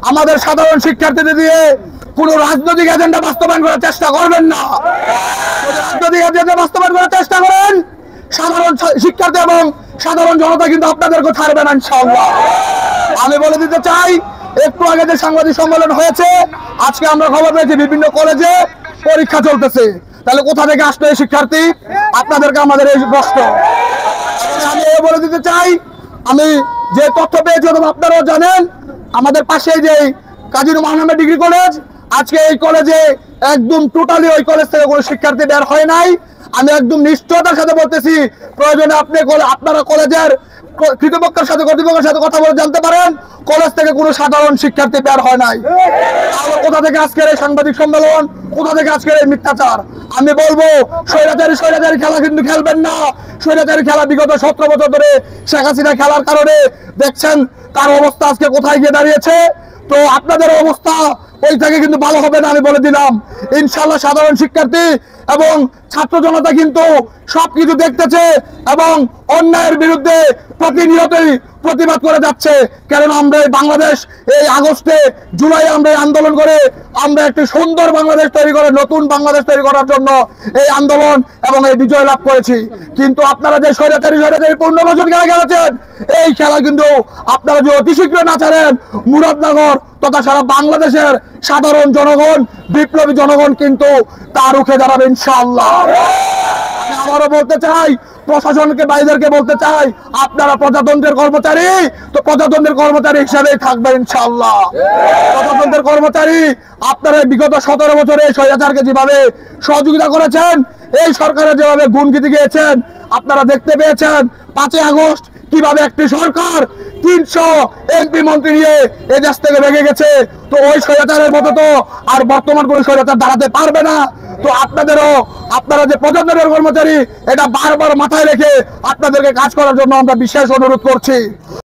আমাদের সাধারণ শিক্ষার্থীদের দিয়ে কোন রাজনৈতিক এজেন্ডা বাস্তবায়ন করার চেষ্টা করবেন না। রাজনৈতিক এজেন্ডা বাস্তবায়ন করার চেষ্টা করেন, সাধারণ শিক্ষার্থী এবং সাধারণ জনতা কিন্তু আপনাদেরকে ছাড়বে না ইনশাআল্লাহ। আমি বলে দিতে চাই, একটু আগে যে সাংবাদিক সম্মেলন হয়েছে, আজকে আমরা খবর পেয়েছি বিভিন্ন কলেজে পরীক্ষা চলতেছে। তাহলে কোথা থেকে আসবে এই শিক্ষার্থী? আপনাদেরকে আমাদের এই প্রশ্ন। আমি বলে দিতে চাই, আমি যে তথ্য পেয়েছি আপনারাও জানেন, আমাদের পাশে যে কাজী নূর মোহাম্মদ ডিগ্রি কলেজ, আজকে এই কলেজে একদম টোটালি ওই কলেজ থেকে কোনো শিক্ষার্থী বের হয় নাই। আমি একদম নিশ্চয়তার সাথে বলতেছি, প্রয়োজনে আপনারা কলেজের কর্তৃপক্ষের সাথে কথা বলে জানতে পারেন, কলেজ থেকে কোনো সাধারণ শিক্ষার্থী বের হয় নাই। কোথা থেকে আজকের এই সাংবাদিক সম্মেলন, কোথা থেকে আজকের এই মিথ্যাচার? আমি বলবো, স্বৈরাচারী খেলা কিন্তু খেলবেন না। স্বৈরাচারী খেলা বিগত 17 বছর ধরে শেখ হাসিনা খেলার কারণে দেখছেন তার অবস্থা আজকে কোথায় গিয়ে দাঁড়িয়েছে। তো আপনাদের অবস্থা ওই থেকে কিন্তু ভালো হবে না, আমি বলে দিলাম। ইনশাআল্লাহ সাধারণ শিক্ষার্থী এবং ছাত্র জনতা কিন্তু সবকিছু দেখতেছে এবং অন্যায়ের বিরুদ্ধে প্রতিনিয়তই প্রতিবাদ করে যাচ্ছে। কারণ আমরা বাংলাদেশ এই আগস্টে জুলাই আমরা আন্দোলন করে আমরা একটি সুন্দর বাংলাদেশ তৈরি করে, নতুন বাংলাদেশ তৈরি করার জন্য এই আন্দোলন এবং এই বিজয় লাভ করেছি। কিন্তু আপনারা যে স্বৈরাচারী 15 বছর খেলা খেলেছেন, এই খেলা কিন্তু আপনারা যদি অতি শীঘ্র না ছাড়েন, মুরাদনগর তথা সারা বাংলাদেশের সাধারণ জনগণ, বিপ্লবী জনগণ কিন্তু তা রুখে দাঁড়াবে ইনশাআল্লাহ। আমি আবারও বলতে চাই, প্রশাসনকে ভাইদেরকে বলতে চাই, আপনারা প্রজাতন্ত্রের কর্মচারী, তো প্রজাতন্ত্রের কর্মচারী হিসাবেই থাকবে ইনশাআল্লাহ। প্রজাতন্ত্রের কর্মচারী আপনারা বিগত 17 বছরে স্বৈরাচারকে যেভাবে সহযোগিতা করেছেন, এই সরকারের যেভাবে গুণগীতি গিয়েছেন, আপনারা দেখতে পেয়েছেন 5 আগস্ট কিভাবে একটি সরকার 300 এমপি মন্ত্রী নিয়ে এই দেশ থেকে ভেঙে গেছে। তো ওই স্বৈরাচারের মতো তো আর বর্তমান কোন স্বৈরাচার দাঁড়াতে পারবে না। তো আপনারা যে প্রজাতন্ত্রের কর্মচারী, এটা বারবার মাথায় রেখে আপনাদেরকে কাজ করার জন্য আমরা বিশেষ অনুরোধ করছি।